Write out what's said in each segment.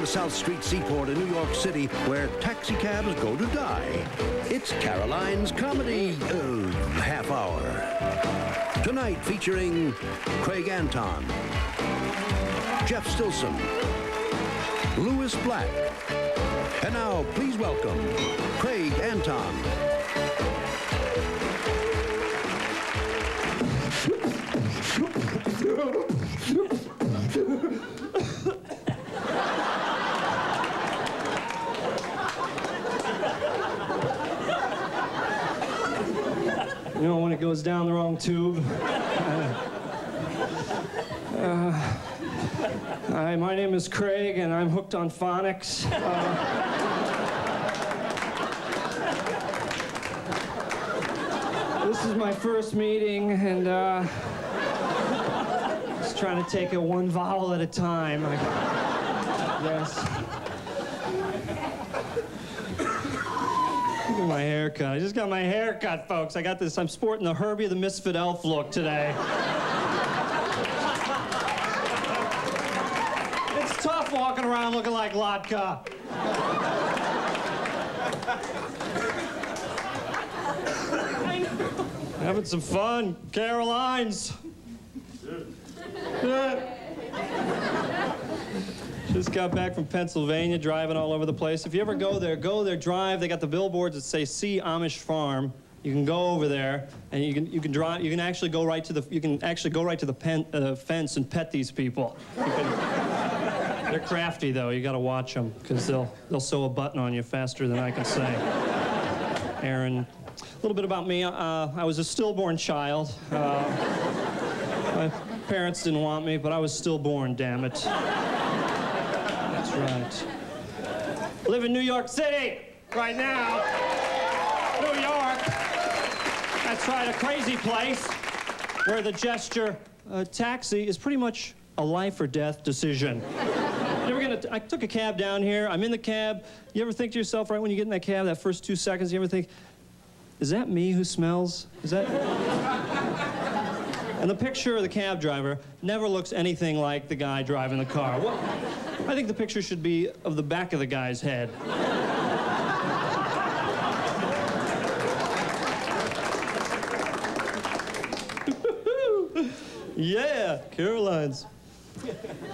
South Street Seaport in New York City, where taxicabs go to die. It's Caroline's Comedy Half Hour. Tonight featuring Craig Anton, Jeff Stilson, Louis Black. And now, please welcome Craig Anton. You know, when it goes down the wrong tube. Hi, my name is Craig, and I'm hooked on phonics. This is my first meeting, and just trying to take it one vowel at a time. Yes. Look at my haircut. I just got my hair cut, folks. I got this. I'm sporting the Herbie the Misfit Elf look today. It's tough walking around looking like Latka. Having some fun. Caroline's. Just got back from Pennsylvania, driving all over the place. If you ever go there, drive. They got the billboards that say "See Amish Farm." You can go over there, and you can drive. You can actually go right to the fence and pet these people. They're crafty though. You got to watch them because they'll sew a button on you faster than I can say. Aaron, a little bit about me. I was a stillborn child. My parents didn't want me, but I was stillborn. Damn it. That's right. Live in New York City right now. New York. That's right, a crazy place where the gesture taxi is pretty much a life or death decision. I took a cab down here. I'm in the cab. You ever think to yourself, right when you get in that cab, that first 2 seconds, you ever think, is that me who smells? Is that... And the picture of the cab driver never looks anything like the guy driving the car. Well, I think the picture should be of the back of the guy's head. Yeah, Caroline's.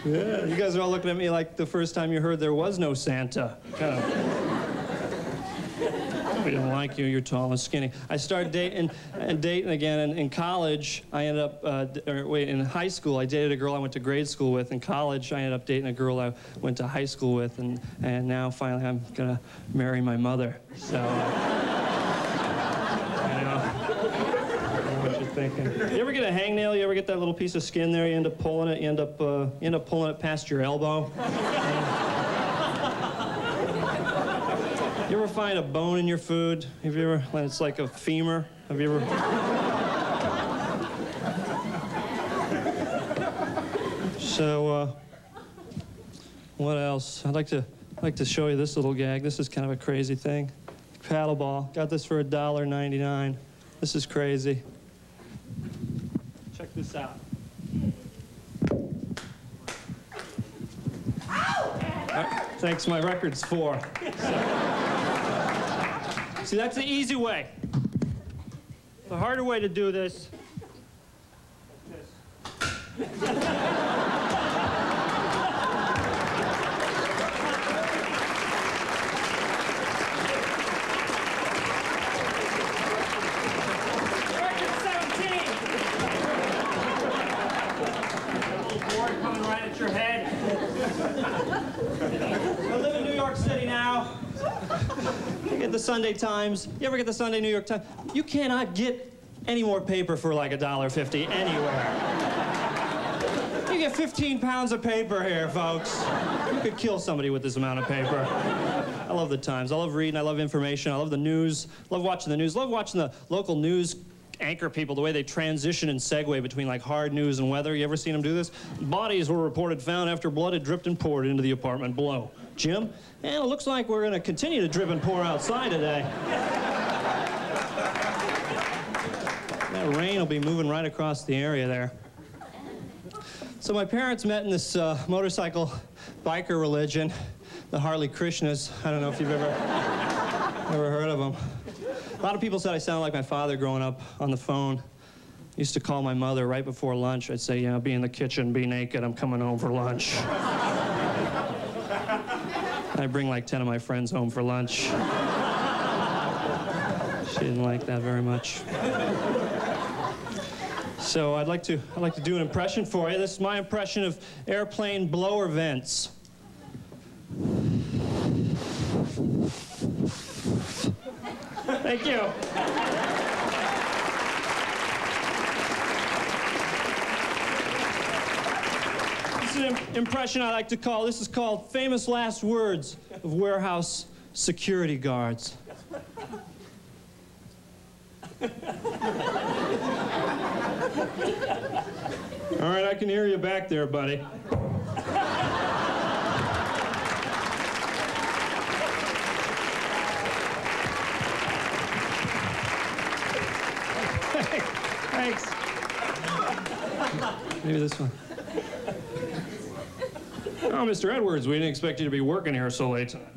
Yeah, you guys are all looking at me like the first time you heard there was no Santa. Kind of. We don't like you, you're tall and skinny. I started dating again, and in college, I ended up, in high school, I dated a girl I went to grade school with. In college, I ended up dating a girl I went to high school with, and now, finally, I'm gonna marry my mother. So, I know what you're thinking. You ever get a hangnail? You ever get that little piece of skin there? You end up pulling it, you end up pulling it past your elbow. You ever find a bone in your food? Have you ever, when it's like a femur? Have you ever? So, what else? I'd like to show you this little gag. This is kind of a crazy thing. Paddleball. Got this for $1.99. This is crazy. Check this out. Thanks, my record's 4. See, that's the easy way. The harder way to do this. Record 17. A little board coming right at your head. I live in New York City now. You get the Sunday Times. You ever get the Sunday New York Times? You cannot get any more paper for like $1.50 anywhere. You get 15 pounds of paper here, folks. You could kill somebody with this amount of paper. I love the Times. I love reading. I love information. I love the news. Love watching the news. Love watching the local news anchor people, the way they transition and segue between like hard news and weather. You ever seen them do this? Bodies were reported found after blood had dripped and poured into the apartment below. Jim? And it looks like we're going to continue to drip and pour outside today. That rain will be moving right across the area there. So my parents met in this motorcycle biker religion. the Harley Krishnas. I don't know if you've ever heard of them. A lot of people said I sounded like my father growing up on the phone. I used to call my mother right before lunch. I'd say, yeah, be in the kitchen, be naked, I'm coming home for lunch. I'd bring like 10 of my friends home for lunch. She didn't like that very much. So I'd like to do an impression for you. This is my impression of airplane blower vents. Thank you. This is an impression I like to call, this is called Famous Last Words of Warehouse Security Guards. All right, I can hear you back there, buddy. Thanks. Maybe this one. Oh, Mr. Edwards, we didn't expect you to be working here so late tonight.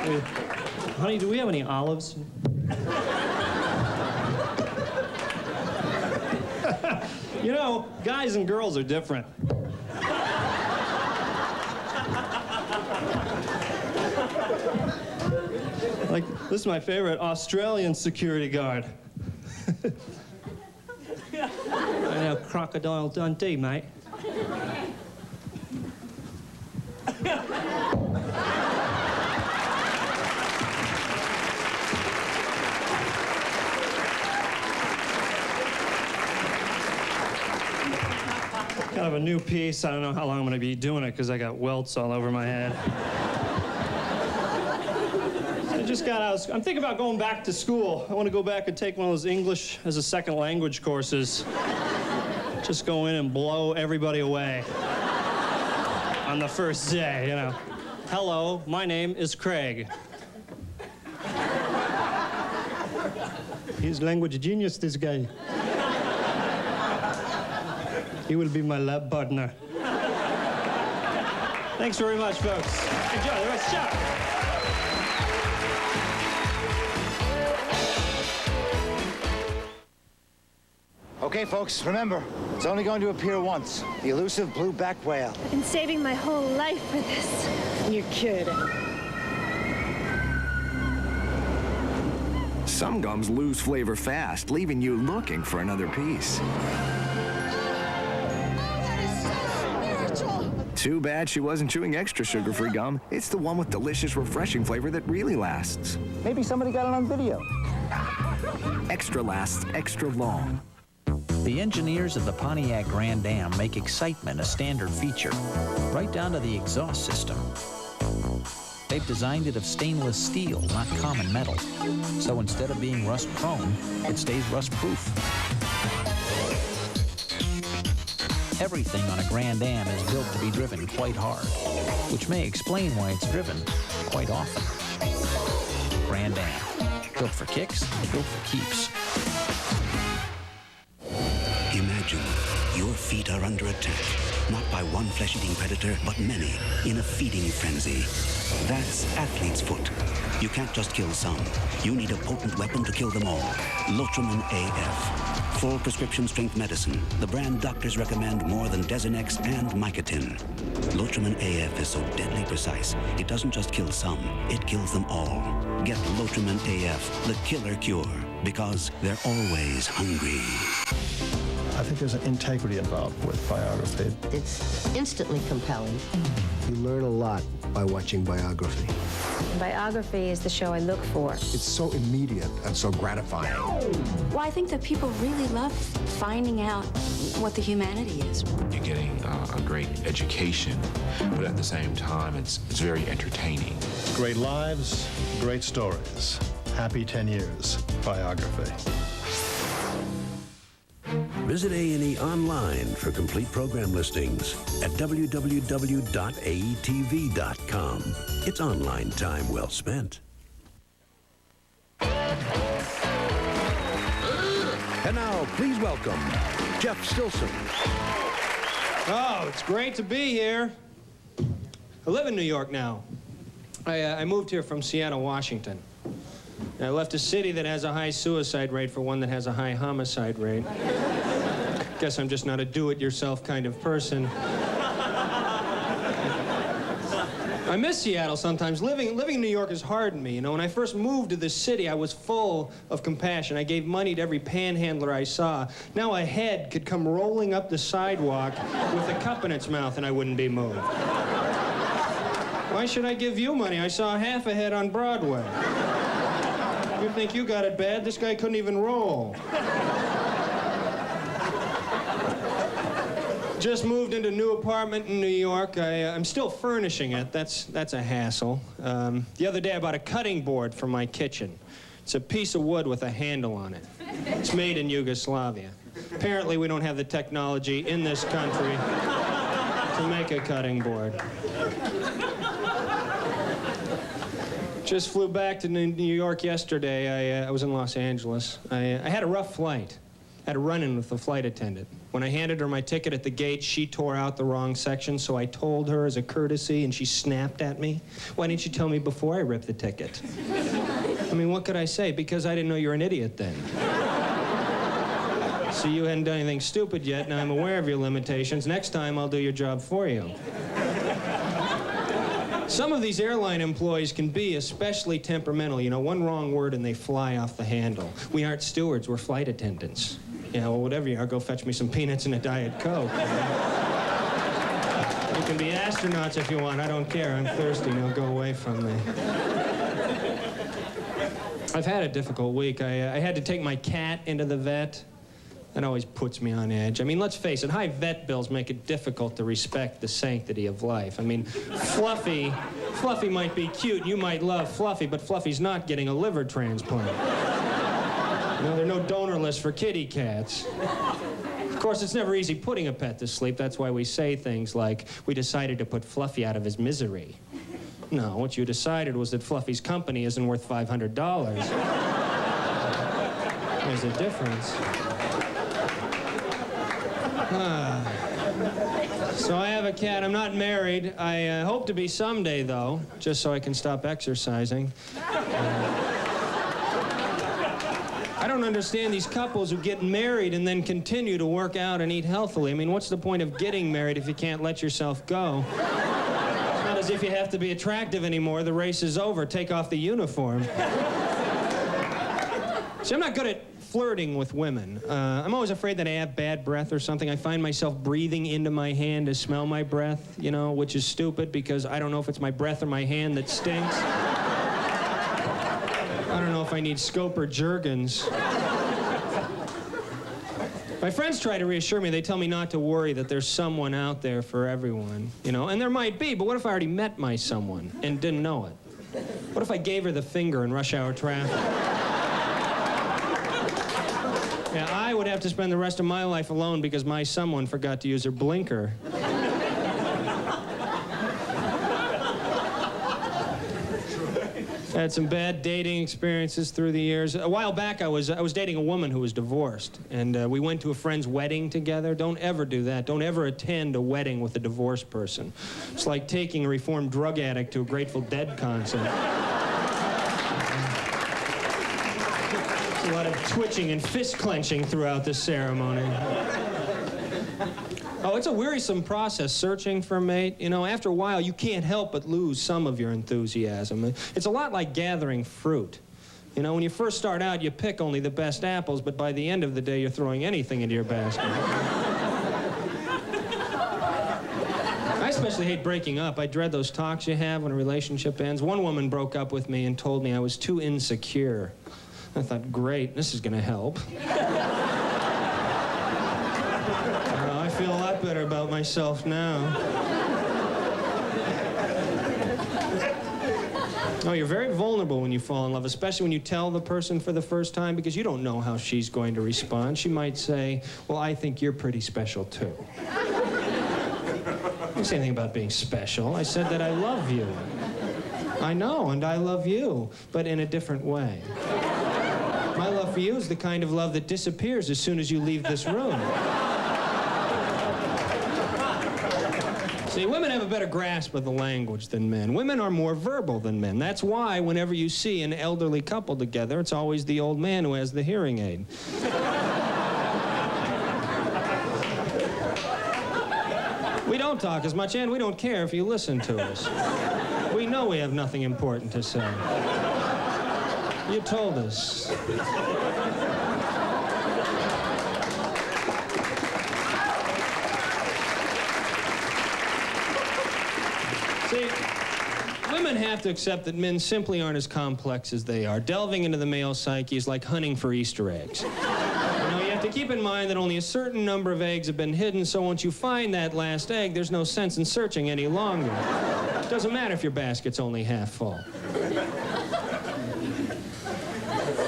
Hey, honey, do we have any olives? You know, guys and girls are different. Like, this is my favorite, Australian security guard. I know, Crocodile Dundee, mate. Kind of a new piece. I don't know how long I'm going to be doing it because I got welts all over my head. I'm thinking about going back to school. I want to go back and take one of those English as a second language courses. Just go in and blow everybody away on the first day, you know. Hello, my name is Craig. He's language genius, this guy. He will be my lab partner. Thanks very much, folks. Enjoy the rest of the show. Okay, folks, remember, it's only going to appear once. The elusive blue-backed whale. I've been saving my whole life for this. You're kidding. Some gums lose flavor fast, leaving you looking for another piece. Too bad she wasn't chewing extra sugar-free gum. It's the one with delicious, refreshing flavor that really lasts. Maybe somebody got it on video. Extra lasts extra long. The engineers of the Pontiac Grand Am make excitement a standard feature, right down to the exhaust system. They've designed it of stainless steel, not common metal. So instead of being rust-prone, it stays rust-proof. Everything on a Grand Am is built to be driven quite hard, which may explain why it's driven quite often. Grand Am. Built for kicks, built for keeps. Imagine your feet are under attack, not by one flesh-eating predator, but many in a feeding frenzy. That's athlete's foot. You can't just kill some. You need a potent weapon to kill them all. Lotramin AF. Full prescription strength medicine. The brand doctors recommend more than Dezinex and Mycotin. Lotramin AF is so deadly precise, it doesn't just kill some, it kills them all. Get Lotramin AF, the killer cure, because they're always hungry. I think there's an integrity involved with biography. It's instantly compelling. You learn a lot by watching Biography. Biography is the show I look for. It's so immediate and so gratifying. Well, I think that people really love finding out what the humanity is. You're getting a great education, but at the same time, it's very entertaining. Great lives, great stories. Happy 10 years. Biography. Visit A&E online for complete program listings at www.aetv.com. It's online time well spent. And now, please welcome Jeff Stilson. Oh, it's great to be here. I live in New York now. I moved here from Seattle, Washington. I left a city that has a high suicide rate for one that has a high homicide rate. Guess I'm just not a do-it-yourself kind of person. I miss Seattle sometimes. Living in New York has hardened me. You know, when I first moved to this city, I was full of compassion. I gave money to every panhandler I saw. Now a head could come rolling up the sidewalk with a cup in its mouth and I wouldn't be moved. Why should I give you money? I saw half a head on Broadway. You think you got it bad? This guy couldn't even roll. Just moved into a new apartment in New York. I'm still furnishing it. That's a hassle. The other day I bought a cutting board for my kitchen. It's a piece of wood with a handle on it. It's made in Yugoslavia. Apparently we don't have the technology in this country to make a cutting board. Just flew back to New York yesterday. I was in Los Angeles. I had a rough flight. I had a run-in with the flight attendant. When I handed her my ticket at the gate, she tore out the wrong section, so I told her as a courtesy, and she snapped at me. Why didn't you tell me before I ripped the ticket? I mean, what could I say? Because I didn't know you were an idiot then. So you hadn't done anything stupid yet, and I'm aware of your limitations. Next time, I'll do your job for you. Some of these airline employees can be especially temperamental. You know, one wrong word and they fly off the handle. We aren't stewards, we're flight attendants. Yeah, well, whatever you are, go fetch me some peanuts and a Diet Coke. You can be astronauts if you want. I don't care. I'm thirsty. Now go away from me. I've had a difficult week. I had to take my cat into the vet. That always puts me on edge. I mean, let's face it, high vet bills make it difficult to respect the sanctity of life. I mean, Fluffy might be cute, you might love Fluffy, but Fluffy's not getting a liver transplant. You know, there are no donor lists for kitty cats. Of course, it's never easy putting a pet to sleep. That's why we say things like, we decided to put Fluffy out of his misery. No, what you decided was that Fluffy's company isn't worth $500. There's a difference. So I have a cat. I'm not married. I hope to be someday, though, just so I can stop exercising. I don't understand these couples who get married and then continue to work out and eat healthily. I mean, what's the point of getting married if you can't let yourself go? It's not as if you have to be attractive anymore. The race is over. Take off the uniform. See, I'm not good at flirting with women. I'm always afraid that I have bad breath or something. I find myself breathing into my hand to smell my breath, you know, which is stupid because I don't know if it's my breath or my hand that stinks. I don't know if I need Scope or Jergens. My friends try to reassure me. They tell me not to worry, that there's someone out there for everyone, you know, and there might be, but what if I already met my someone and didn't know it? What if I gave her the finger in rush hour traffic? Yeah, I would have to spend the rest of my life alone because my someone forgot to use her blinker. I had some bad dating experiences through the years. A while back, I was dating a woman who was divorced, and we went to a friend's wedding together. Don't ever do that. Don't ever attend a wedding with a divorced person. It's like taking a reformed drug addict to a Grateful Dead concert. There's a lot of twitching and fist clenching throughout the ceremony. Oh, it's a wearisome process, searching for a mate. You know, after a while, you can't help but lose some of your enthusiasm. It's a lot like gathering fruit. You know, when you first start out, you pick only the best apples, but by the end of the day, you're throwing anything into your basket. I especially hate breaking up. I dread those talks you have when a relationship ends. One woman broke up with me and told me I was too insecure. I thought, great, this is going to help. I feel a lot better about myself now. Oh, you're very vulnerable when you fall in love, especially when you tell the person for the first time, because you don't know how she's going to respond. She might say, well, I think you're pretty special, too. I didn't say anything about being special. I said that I love you. I know, and I love you, but in a different way. My love for you is the kind of love that disappears as soon as you leave this room. See, women have a better grasp of the language than men. Women are more verbal than men. That's why whenever you see an elderly couple together, it's always the old man who has the hearing aid. We don't talk as much, and we don't care if you listen to us. We know we have nothing important to say. You told us. See, women have to accept that men simply aren't as complex as they are. Delving into the male psyche is like hunting for Easter eggs. You know, you have to keep in mind that only a certain number of eggs have been hidden, so once you find that last egg, there's no sense in searching any longer. It doesn't matter if your basket's only half full.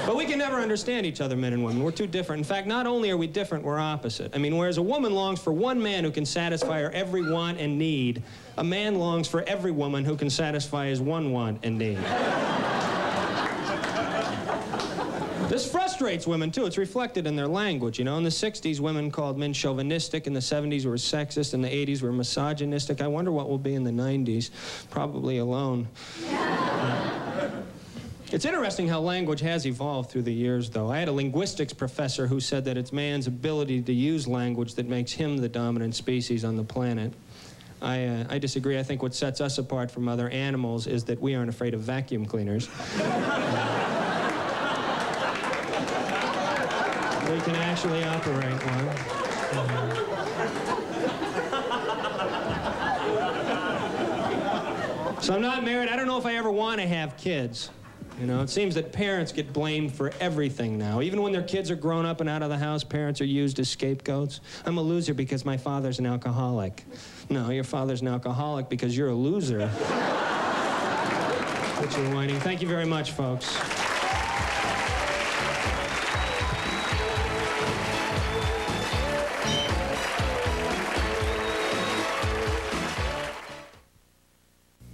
But we can never understand each other, men and women. We're too different. In fact, not only are we different, we're opposite. I mean, whereas a woman longs for one man who can satisfy her every want and need, a man longs for every woman who can satisfy his one want and need. This frustrates women, too. It's reflected in their language. You know, in the 60s, women called men chauvinistic. In the 70s, we were sexist. In the 80s, we were misogynistic. I wonder what we'll be in the 90s. Probably alone. It's interesting how language has evolved through the years, though. I had a linguistics professor who said that it's man's ability to use language that makes him the dominant species on the planet. I disagree. I think what sets us apart from other animals is that we aren't afraid of vacuum cleaners. We can actually operate one. So I'm not married. I don't know if I ever want to have kids. You know, it seems that parents get blamed for everything now. Even when their kids are grown up and out of the house, parents are used as scapegoats. I'm a loser because my father's an alcoholic. No, your father's an alcoholic because you're a loser. But you're whining. Thank you very much, folks.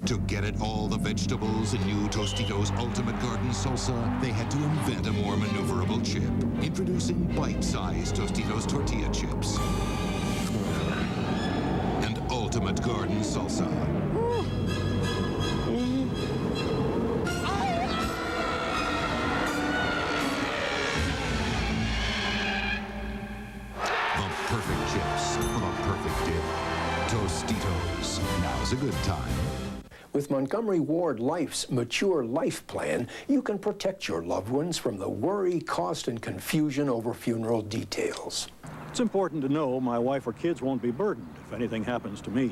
To get at all the vegetables in new Tostitos Ultimate Garden Salsa, they had to invent a more maneuverable chip. Introducing bite-sized Tostitos tortilla chips. And Ultimate Garden Salsa. The perfect chips for the perfect dip. Tostitos. Now's a good time. With Montgomery Ward Life's Mature Life Plan, you can protect your loved ones from the worry, cost, and confusion over funeral details. It's important to know my wife or kids won't be burdened if anything happens to me.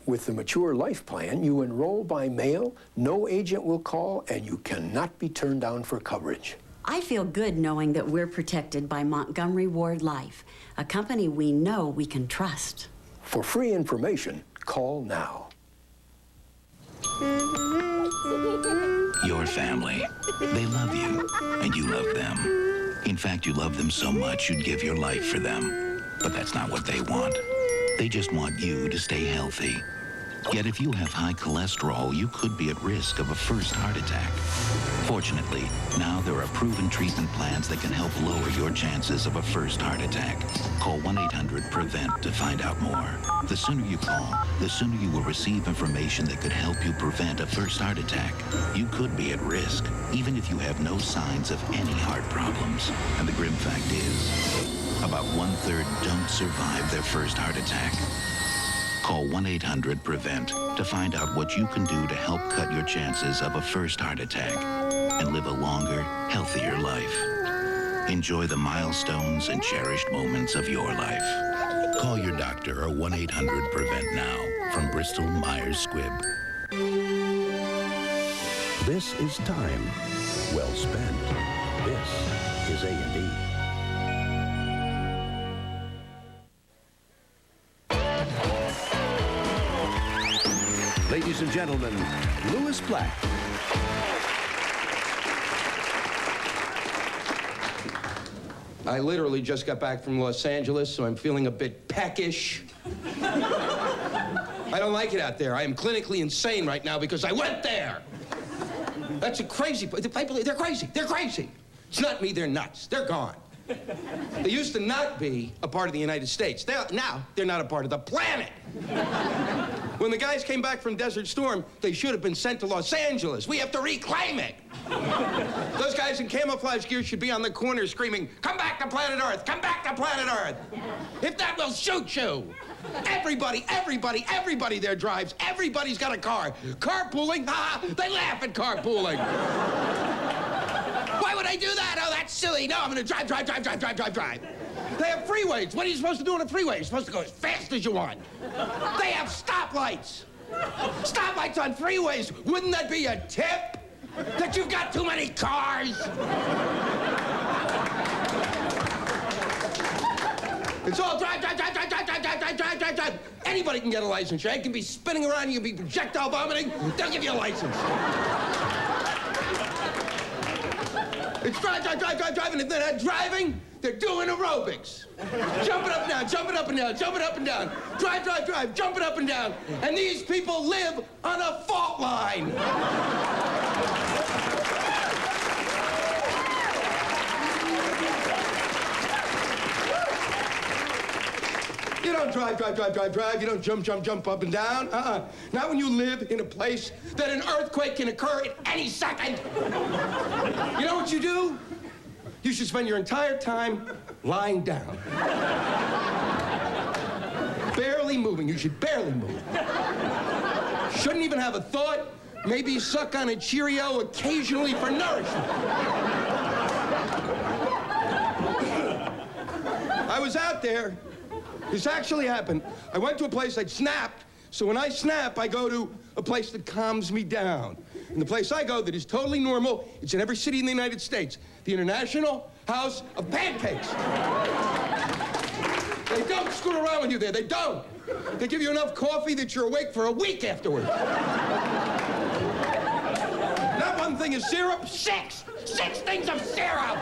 With the Mature Life Plan, you enroll by mail, no agent will call, and you cannot be turned down for coverage. I feel good knowing that we're protected by Montgomery Ward Life, a company we know we can trust. For free information, call now. Your family. They love you, and you love them. In fact, you love them so much you'd give your life for them. But that's not what they want. They just want you to stay healthy. Yet if you have high cholesterol, you could be at risk of a first heart attack. Fortunately, now there are proven treatment plans that can help lower your chances of a first heart attack. Call 1-800-PREVENT to find out more. The sooner you call, the sooner you will receive information that could help you prevent a first heart attack. You could be at risk, even if you have no signs of any heart problems. And the grim fact is, about 1/3 don't survive their first heart attack. Call 1-800-PREVENT to find out what you can do to help cut your chances of a first heart attack and live a longer, healthier life. Enjoy the milestones and cherished moments of your life. Call your doctor or 1-800-PREVENT now from Bristol Myers Squibb. This is time well spent. This is A&E. Ladies and gentlemen, Louis Black. I literally just got back from Los Angeles, so I'm feeling a bit peckish. I don't like it out there. I am clinically insane right now because I went there. That's a crazy place. They're crazy. They're crazy. It's not me, they're nuts. They're gone. They used to not be a part of the United States. Now, they're not a part of the planet. When the guys came back from Desert Storm, they should have been sent to Los Angeles. We have to reclaim it. Those guys in camouflage gear should be on the corner screaming, "Come back to planet Earth! Come back to planet Earth!" If that will shoot you. Everybody there drives. Everybody's got a car. Carpooling? Ha! They laugh at carpooling. Why would I do that? Oh, that's silly. No, I'm going to drive. They have freeways. What are you supposed to do on a freeway? You're supposed to go as fast as you want. They have stoplights. Stoplights on freeways. Wouldn't that be a tip? That you've got too many cars? It's all drive. Anybody can get a license. You can be spinning around, you can be projectile vomiting. They'll give you a license. It's drive, and if they're not driving, they're doing aerobics. Jumping up and down, jumping up and down, jumping up and down. Drive, jumping up and down. And these people live on a fault line. You don't drive. You don't jump up and down. Not when you live in a place that an earthquake can occur at any second. You know what you do? You should spend your entire time lying down. Barely moving. You should barely move. Shouldn't even have a thought. Maybe suck on a Cheerio occasionally for nourishment. I was out there. This actually happened. I went to a place I'd snapped, so when I snap, I go to a place that calms me down. And the place I go that is totally normal, it's in every city in the United States, the International House of Pancakes. They don't screw around with you there, they don't. They give you enough coffee that you're awake for a week afterwards. Not one thing is syrup, six things of syrup.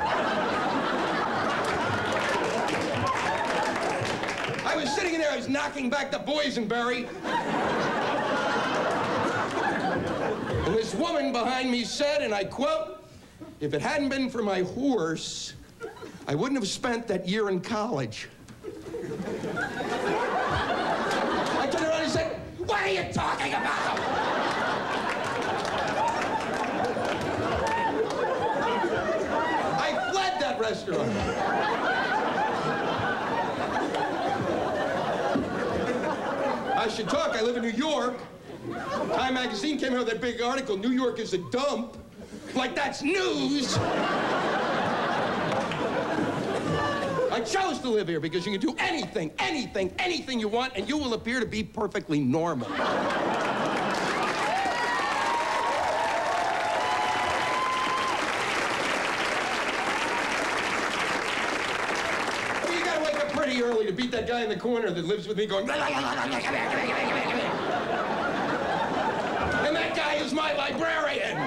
I was sitting in there, I was knocking back the boysenberry. And this woman behind me said, and I quote, "If it hadn't been for my horse, I wouldn't have spent that year in college." I turned around and said, "What are you talking about?" I fled that restaurant. I should talk. I live in New York. Time magazine came out with that big article, "New York is a dump." Like that's news. I chose to live here because you can do anything you want, and you will appear to be perfectly normal. You gotta wake up pretty early to beat that guy in the corner that lives with me going, and that guy is my librarian.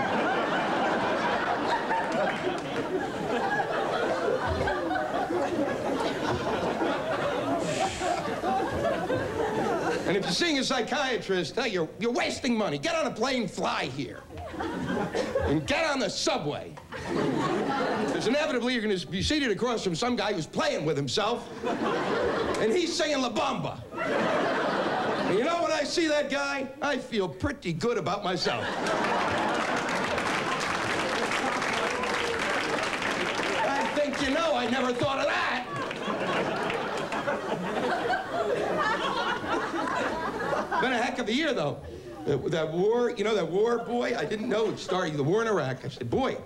And if you're seeing a psychiatrist, hey, you're wasting money. Get on a plane, fly here. And get on the subway. Because inevitably you're going to be seated across from some guy who's playing with himself. And he's singing La Bamba. And you know, when I see that guy, I feel pretty good about myself. I think, you know, I never thought of that. Been a heck of a year, though. That war, you know, that war, boy, I didn't know it started, the war in Iraq. I said, boy,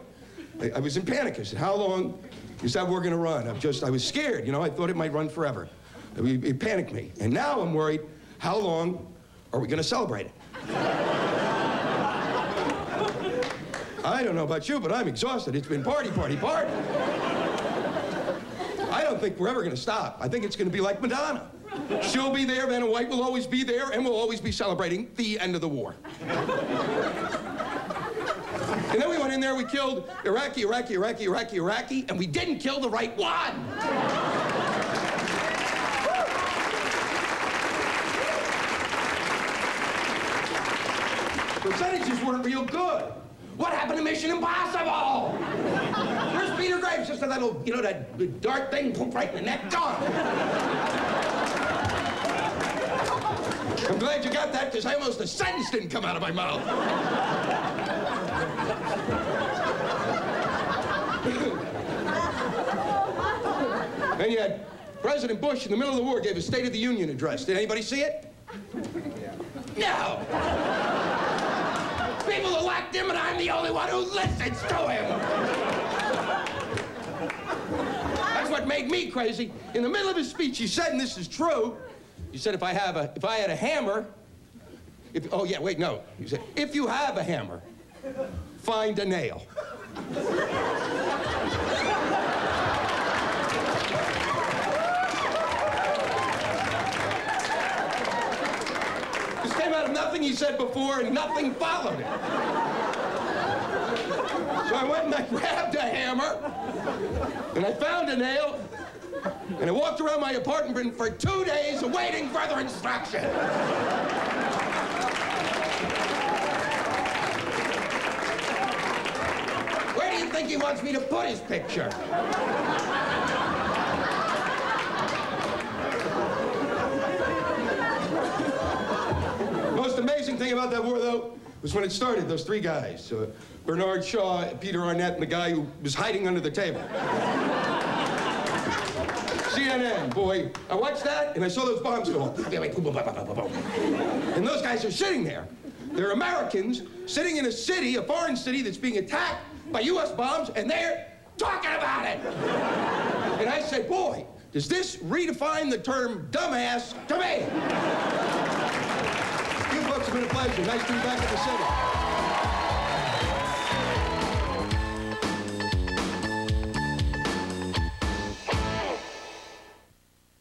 I was in panic. I said, how long is that war going to run? I was scared, you know, I thought it might run forever. It panicked me. And now I'm worried, how long are we going to celebrate it? I don't know about you, but I'm exhausted. It's been party. I don't think we're ever going to stop. I think it's going to be like Madonna. She'll be there, Vanna White will always be there, and we'll always be celebrating the end of the war. And then we went in there, we killed Iraqi, and we didn't kill the right one. Percentages weren't real good. What happened to Mission Impossible? Where's Peter Graves, just a little, you know, that dart thing, poop right in the neck, gone. I'm glad you got that, because almost a sentence didn't come out of my mouth. And yet, President Bush, in the middle of the war, gave a State of the Union address. Did anybody see it? No! People elect him, and I'm the only one who listens to him! That's what made me crazy. In the middle of his speech, he said, and this is true, he said, if I had a hammer, oh yeah, wait, no. He said, if you have a hammer, find a nail. This came out of nothing he said before, and nothing followed it. So I went and I grabbed a hammer, and I found a nail, and I walked around my apartment for 2 days awaiting further instruction. Where do you think he wants me to put his picture? Most amazing thing about that war, though, was when it started, those three guys. Bernard Shaw, Peter Arnett, and the guy who was hiding under the table. CNN, boy. I watched that, and I saw those bombs go off. And those guys are sitting there. They're Americans sitting in a city, a foreign city, that's being attacked by U.S. bombs, and they're talking about it. And I said, boy, does this redefine the term dumbass to me? You folks have been a pleasure. Nice to be back in the city.